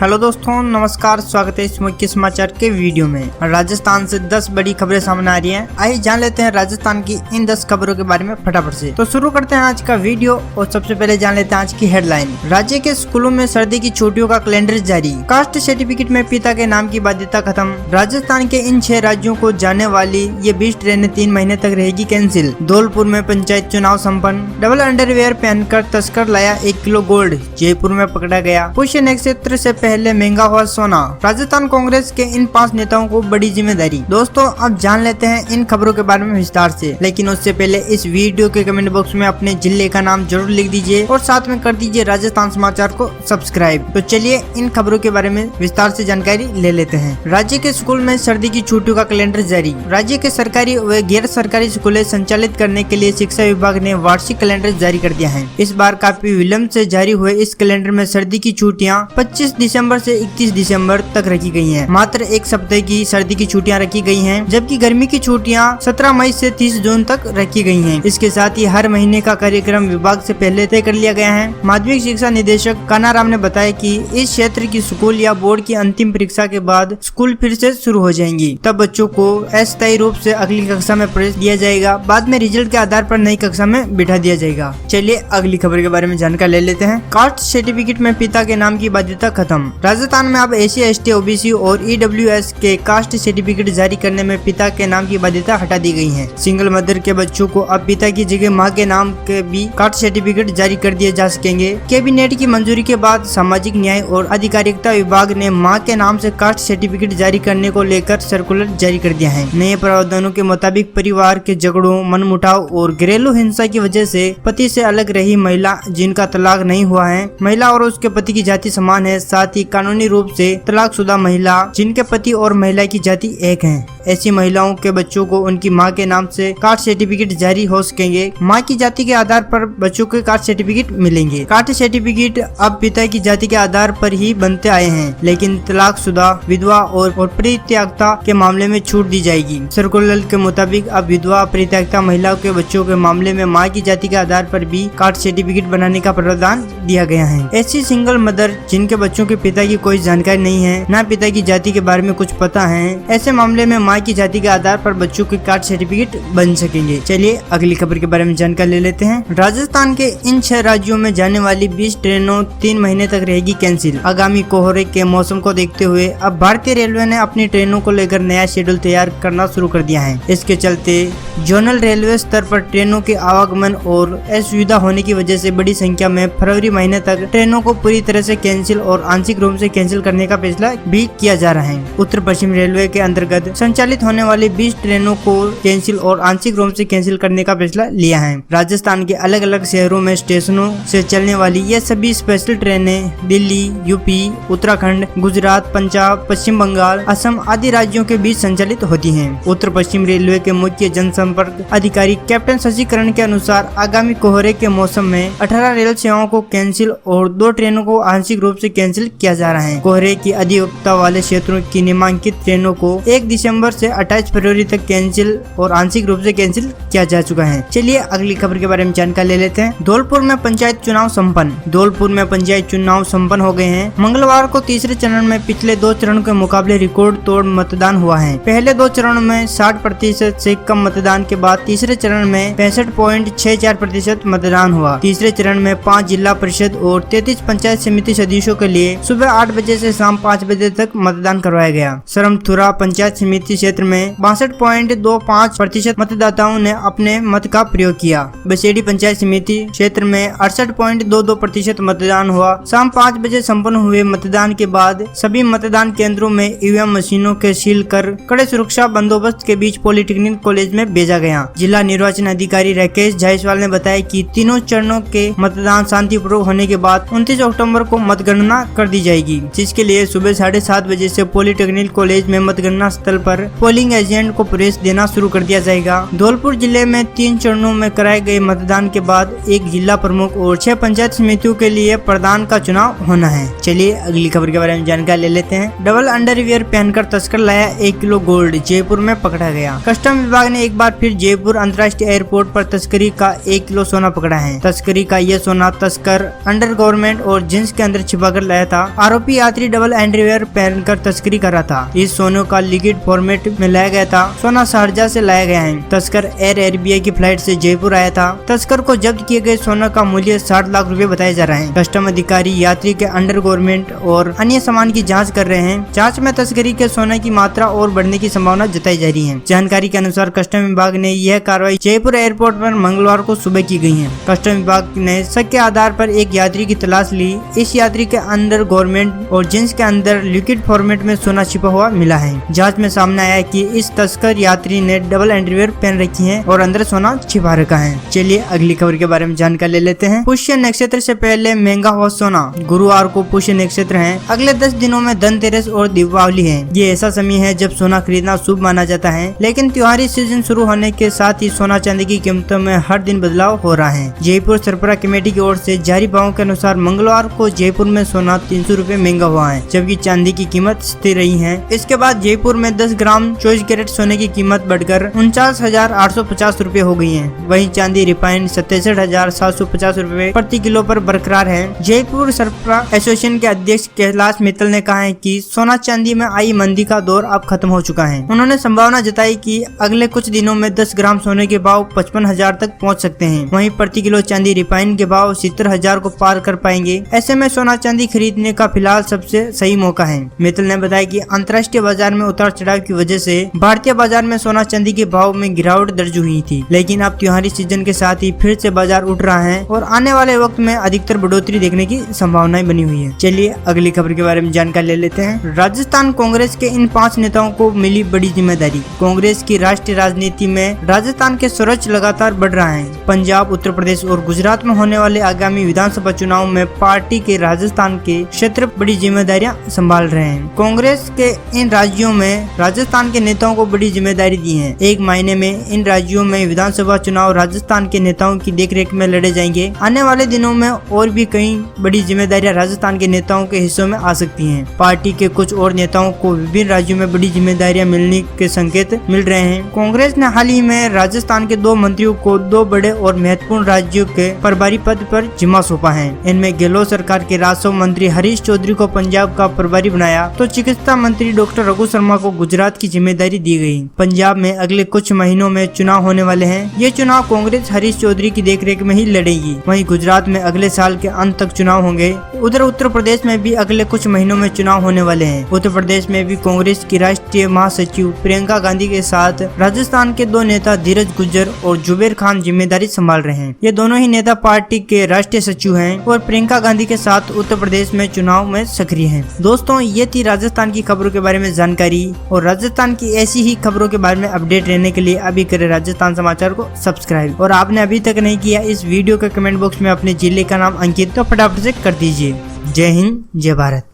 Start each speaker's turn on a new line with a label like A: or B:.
A: Hello दोस्तों, नमस्कार। स्वागत है इस मुख्य समाचार के वीडियो में। राजस्थान से 10 बड़ी खबरें सामने आ रही हैं। आइए जान लेते हैं राजस्थान की इन 10 खबरों के बारे में फटाफट से। तो शुरू करते हैं आज का वीडियो और सबसे पहले जान लेते हैं आज की हेडलाइन। राज्य के स्कूलों में सर्दी की छुट्टियों का कैलेंडर जारी। कास्ट सर्टिफिकेट में पिता के नाम की बाध्यता खत्म। राजस्थान के इन 6 राज्यों को जाने वाली ये 20 ट्रेनें 3 महीने तक रहेगी कैंसिल। धौलपुर में पंचायत चुनाव संपन्न। डबल अंडरवेयर पहनकर तस्कर लाया 1 किलो गोल्ड, जयपुर में पकड़ा गया। पुष्य नक्षत्र से पहले महंगा हुआ सोना। राजस्थान कांग्रेस के इन 5 नेताओं को बड़ी जिम्मेदारी। दोस्तों, अब जान लेते हैं इन खबरों के बारे में विस्तार से, लेकिन उससे पहले इस वीडियो के कमेंट बॉक्स में अपने जिले का नाम जरूर लिख दीजिए और साथ में कर दीजिए राजस्थान समाचार को सब्सक्राइब। तो चलिए इन खबरों के बारे में विस्तार से जानकारी ले लेते हैं। राज्य के स्कूल में सर्दी की छुट्टियों का कैलेंडर जारी। राज्य के सरकारी व गैर सरकारी स्कूलें संचालित करने के लिए शिक्षा विभाग ने वार्षिक कैलेंडर जारी कर दिया है। इस बार काफी विलम्ब से जारी हुए इस कैलेंडर में सर्दी की छुट्टियां 25 दिसंबर से 31 दिसंबर तक रखी गई हैं। मात्र एक सप्ताह की सर्दी की छुट्टियां रखी गई हैं, जबकि गर्मी की छुट्टियां 17 मई से 30 जून तक रखी गई हैं। इसके साथ ही हर महीने का कार्यक्रम विभाग से पहले तय कर लिया गया है। माध्यमिक शिक्षा निदेशक कानाराम ने बताया कि इस क्षेत्र की स्कूल या बोर्ड की अंतिम परीक्षा के बाद स्कूल फिर से शुरू हो जाएंगी। तब बच्चों को अस्थायी रूप से अगली कक्षा में प्रवेश दिया जाएगा। बाद में रिजल्ट के आधार पर नई कक्षा में बिठा दिया जाएगा। चलिए अगली खबर के बारे में जानकारी ले लेते हैं। कास्ट सर्टिफिकेट में पिता के नाम की बाध्यता खत्म। राजस्थान में अब SC, ST, OBC और EWS के कास्ट सर्टिफिकेट जारी करने में पिता के नाम की बाध्यता हटा दी गई है। सिंगल मदर के बच्चों को अब पिता की जगह मां के नाम के भी कास्ट सर्टिफिकेट जारी कर दिए जा सकेंगे। कैबिनेट की मंजूरी के बाद सामाजिक न्याय और अधिकारिता विभाग ने मां के नाम से कास्ट सर्टिफिकेट जारी करने को लेकर सर्कुलर जारी कर दिया है। नए प्रावधानों के मुताबिक परिवार के झगड़ों, मनमुटाव और घरेलू हिंसा की वजह से पति से अलग रही महिला जिनका तलाक नहीं हुआ है, महिला और उसके पति की जाति समान है, साथ ही कानूनी रूप से तलाकशुदा महिला जिनके पति और महिला की जाति एक है, ऐसी महिलाओं के बच्चों को उनकी मां के नाम से कास्ट सर्टिफिकेट जारी हो सकेंगे। मां की जाति के आधार पर बच्चों के कास्ट सर्टिफिकेट मिलेंगे। कास्ट सर्टिफिकेट अब पिता की जाति के आधार पर ही बनते आए हैं, लेकिन तलाकशुदा, विधवा और परित्यक्ता के मामले में छूट दी जाएगी। सर्कुलर के मुताबिक अब विधवा, परित्यक्ता महिलाओं के बच्चों के मामले में मां की जाति के आधार पर भी कास्ट सर्टिफिकेट बनाने का प्रावधान दिया गया है। ऐसी सिंगल मदर जिनके बच्चों के पिता की कोई जानकारी नहीं है, न पिता की जाति के बारे में कुछ पता है, ऐसे मामले में मां की जाति के आधार पर बच्चों के कास्ट सर्टिफिकेट बन सकेंगे। चलिए अगली खबर के बारे में जानकारी ले लेते हैं। राजस्थान के इन 6 राज्यों में जाने वाली 20 ट्रेनों 3 महीने तक रहेगी कैंसिल। आगामी कोहरे के मौसम को देखते हुए अब भारतीय रेलवे ने अपनी ट्रेनों को लेकर नया शेड्यूल तैयार करना शुरू कर दिया है। इसके चलते जोनल रेलवे स्तर पर ट्रेनों के आवागमन और असुविधा होने की वजह से बड़ी संख्या में फरवरी महीने तक ट्रेनों को पूरी तरह से कैंसिल और आंशिक रूप से कैंसिल करने का फैसला भी किया जा रहा है। उत्तर पश्चिम रेलवे के अंतर्गत संचालित होने वाली 20 ट्रेनों को कैंसिल और आंशिक रूप से कैंसिल करने का फैसला लिया है। राजस्थान के अलग अलग शहरों में स्टेशनों से चलने वाली ये सभी स्पेशल ट्रेनें दिल्ली, यूपी, उत्तराखंड, गुजरात, पंजाब, पश्चिम बंगाल, असम आदि राज्यों के बीच संचालित होती हैं। उत्तर पश्चिम रेलवे के मुख्य जनसंपर्क अधिकारी कैप्टन शशिकरण के अनुसार आगामी कोहरे के मौसम में 18 रेल सेवाओं को कैंसिल और 2 ट्रेनों को आंशिक रूप से कैंसिल किया जा रहा है। कोहरे की अधिकता वाले क्षेत्रों की नामांकित ट्रेनों को 1 दिसंबर से 28 फरवरी तक कैंसिल और आंशिक रूप से कैंसिल किया जा चुका है। चलिए अगली खबर के बारे में जानकारी ले लेते हैं। धौलपुर में पंचायत चुनाव संपन्न। धौलपुर में पंचायत चुनाव संपन्न हो गए हैं। मंगलवार को तीसरे चरण में पिछले 2 चरणों के मुकाबले रिकॉर्ड तोड़ मतदान हुआ है। पहले 2 चरणों में 60% से कम मतदान के बाद तीसरे चरण में 65.64% मतदान हुआ। तीसरे चरण में 5 जिला परिषद और 33 पंचायत समिति सदस्यों के लिए सुबह 8 बजे से शाम 5 बजे तक मतदान करवाया गया। सरमथुरा पंचायत समिति क्षेत्र में 62.25% मतदाताओं ने अपने मत का प्रयोग किया। बसेड़ी पंचायत समिति क्षेत्र में 68.22% मतदान हुआ। शाम 5 बजे संपन्न हुए मतदान के बाद सभी मतदान केंद्रों में EVM मशीनों के सील कर कड़े सुरक्षा बंदोबस्त के बीच पॉलिटेक्निक कॉलेज में भेजा गया। जिला निर्वाचन अधिकारी राकेश जायसवाल ने बताया कि तीनों चरणों के मतदान शांतिपूर्वक होने के बाद 29 अक्टूबर को मतगणना कर दी जाएगी, जिसके लिए सुबह 7:30 बजे से पॉलिटेक्निक कॉलेज में मतगणना स्थल पर पोलिंग एजेंट को प्रवेश देना शुरू कर दिया जाएगा। धौलपुर जिले में 3 चरणों में कराए गए मतदान के बाद 1 जिला प्रमुख और 6 पंचायत समितियों के लिए प्रधान का चुनाव होना है। चलिए अगली खबर के बारे में जानकारी ले लेते हैं। डबल अंडरवियर पहनकर तस्कर लाया 1 किलो गोल्ड, जयपुर में पकड़ा गया। कस्टम विभाग ने एक बार फिर जयपुर अंतर्राष्ट्रीय एयरपोर्ट पर तस्करी का 1 किलो सोना पकड़ा है। तस्करी का यह सोना तस्कर अंडरगारमेंट और जींस के अंदर छिपाकर लाया था। आरोपी यात्री डबल अंडरवियर पहनकर तस्करी कर रहा था। इस सोने का लिक्विड फॉर्मेट में लाया गया था। सोना शारजा से लाया गया है। तस्कर एयर अरेबिया की फ्लाइट से जयपुर आया था। तस्कर को जब्त किए गए सोना का मूल्य 60 लाख रुपए बताया जा रहा है। कस्टम अधिकारी यात्री के अंडरगारमेंट और अन्य सामान की जाँच कर रहे हैं। जाँच में तस्करी के सोने की मात्रा और बढ़ने की संभावना जताई जा रही है। जानकारी के अनुसार कस्टम विभाग ने यह कार्रवाई जयपुर एयरपोर्ट पर मंगलवार को सुबह की गई है। कस्टम विभाग ने शक के आधार पर एक यात्री की तलाश ली। इस यात्री के अंडरगारमेंट और जींस के अंदर लिक्विड फॉर्मेट में सोना छिपा हुआ मिला है। जांच में सामने आया कि इस तस्कर यात्री ने डबल अंडरवियर पहन रखी है और अंदर सोना छिपा रखा है। चलिए अगली खबर के बारे में जानकारी ले लेते हैं। पुष्य नक्षत्र से पहले महंगा हुआ सोना। गुरुवार को पुष्य नक्षत्र है। अगले 10 दिनों में धनतेरस और दीपावली है। ये ऐसा समय है जब सोना खरीदना शुभ माना जाता है, लेकिन त्योहारी सीजन शुरू होने के साथ ही सोना चांदी की कीमतों में हर दिन बदलाव हो रहा है। जयपुर सरबराह कमेटी की ओर से जारी भावों के अनुसार मंगलवार को जयपुर में सोना 300 रुपए महंगा हुआ है, जबकि चांदी की कीमत स्थिर रही है। इसके बाद जयपुर में 10 ग्राम 24 कैरेट सोने की कीमत बढ़कर 49,850 रुपए हो गई है। वहीं चांदी रिफाइंड 67,750 रुपए प्रति किलो पर बरकरार है। जयपुर सरबराह एसोसिएशन के अध्यक्ष कैलाश मित्तल ने कहा है कि सोना चांदी में आई मंदी का दौर अब खत्म हो चुका है। उन्होंने संभावना जताई कि अगले कुछ दिनों में 10 ग्राम सोने के भाव 55,000 तक पहुंच सकते हैं। वहीं प्रति किलो चांदी रिफाइंड के भाव 70,000 को पार कर पाएंगे। ऐसे में सोना चांदी खरीदने का फिलहाल सबसे सही मौका है। मित्तल ने बताया कि अंतर्राष्ट्रीय बाजार में उतार चढ़ाव की वजह से भारतीय बाजार में सोना चांदी के भाव में गिरावट दर्ज हुई थी, लेकिन अब त्योहारी सीजन के साथ ही फिर से बाजार उठ रहा है और आने वाले वक्त में अधिकतर बढ़ोतरी देखने की संभावनाएं बनी हुई है। चलिए अगली खबर के बारे में जानकारी ले लेते हैं। राजस्थान कांग्रेस के इन 5 नेताओं को मिली बड़ी जिम्मेदारी। कांग्रेस की राष्ट्रीय राजनीति में राजस्थान के सर्वोच्च लगातार बढ़ रहा है। पंजाब, उत्तर प्रदेश और गुजरात में होने वाले आगामी विधानसभा चुनाव में पार्टी के राजस्थान के क्षेत्र बड़ी जिम्मेदारियां संभाल रहे हैं। कांग्रेस के इन राज्यों में राजस्थान के नेताओं को बड़ी जिम्मेदारी दी है। एक महीने में इन राज्यों में विधानसभा चुनाव राजस्थान के नेताओं की देखरेख में लड़े जाएंगे। आने वाले दिनों में और भी कई बड़ी जिम्मेदारियां राजस्थान के नेताओं के हिस्सों में आ सकती हैं। पार्टी के कुछ और नेताओं को विभिन्न राज्यों में बड़ी जिम्मेदारियां मिलने के संकेत मिल रहे हैं। कांग्रेस ने हाल ही में राजस्थान के 2 मंत्रियों को 2 बड़े और महत्वपूर्ण राज्यों के प्रभारी पद पर जिम्मा सौंपा है। इनमें गहलोत सरकार के राजस्व मंत्री हरीश चौधरी को पंजाब का प्रभारी बनाया, तो चिकित्सा मंत्री डॉक्टर रघु शर्मा को गुजरात की जिम्मेदारी दी गई। पंजाब में अगले कुछ महीनों में चुनाव होने वाले हैं। ये चुनाव कांग्रेस हरीश चौधरी की देखरेख में ही लड़ेगी। वहीं गुजरात में अगले साल के अंत तक चुनाव होंगे। उधर उत्तर प्रदेश में भी अगले कुछ महीनों में चुनाव होने वाले हैं। उत्तर प्रदेश में भी कांग्रेस की राष्ट्रीय महासचिव प्रियंका गांधी के साथ राजस्थान के 2 नेता धीरज गुज्जर और जुबेर खान जिम्मेदारी संभाल रहे हैं। ये दोनों ही नेता पार्टी के राष्ट्रीय सचिव हैं और प्रियंका गांधी के साथ उत्तर प्रदेश में चुनाव में सक्रिय हैं। दोस्तों, ये थी राजस्थान की खबरों के बारे में जानकारी, और राजस्थान की ऐसी ही खबरों के बारे में अपडेट रहने के लिए अभी करें राजस्थान समाचार को सब्सक्राइब। और आपने अभी तक नहीं किया, इस वीडियो के कमेंट बॉक्स में अपने जिले का नाम अंकित तो फटाफट से कर दीजिए। जय हिंद, जय भारत।